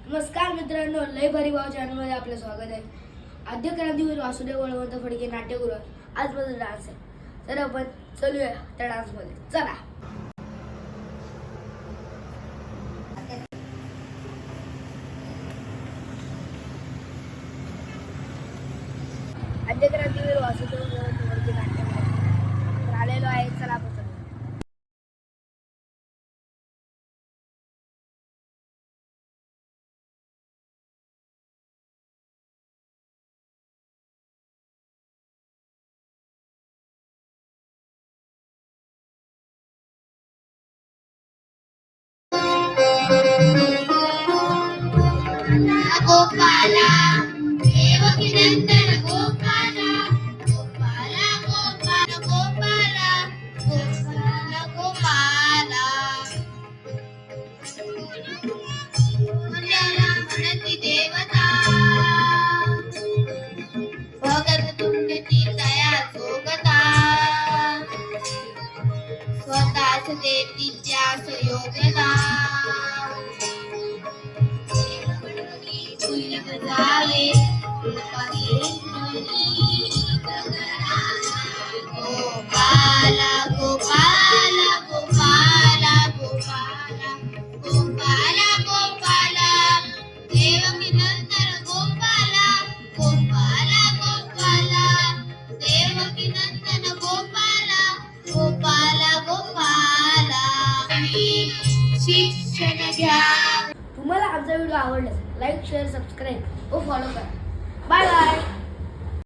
नमस्कार मित्रांनो, लय भारी भाव चॅनलमध्ये आपलं स्वागत आहे. आद्य क्रांतीवीर वासुदेव बळवंत फडके नाट्यगृह आज माझा डान्स आहे. तर आपण चलूया त्या डान्समध्ये. चला. आद्य क्रांतीवीर वासुदेव बळवंत फडके नाट्यगृह आलेलो आहे. चला आपण चलूया. गोपाला देवकी नंदन गोपाला गोपाला गोपाला गोपाला गोपाला गोपाला मुंड्याला म्हणती देवता भगत तुंडती दया जोगता स्वतःच देती त्यास योगदा जावे गोपाला गोपाला गोपाला गोपाला गोपाला गोपाला देवकी नंदन गोपाला गोपाला गोपाला देवकी नंदन गोपाला गोपाला गोपाला शिक्षण घ्या. तुम्हाला आमचा व्हिडिओ आवडला लाईक शेअर सबस्क्राईब व फॉलो करा. Bye bye.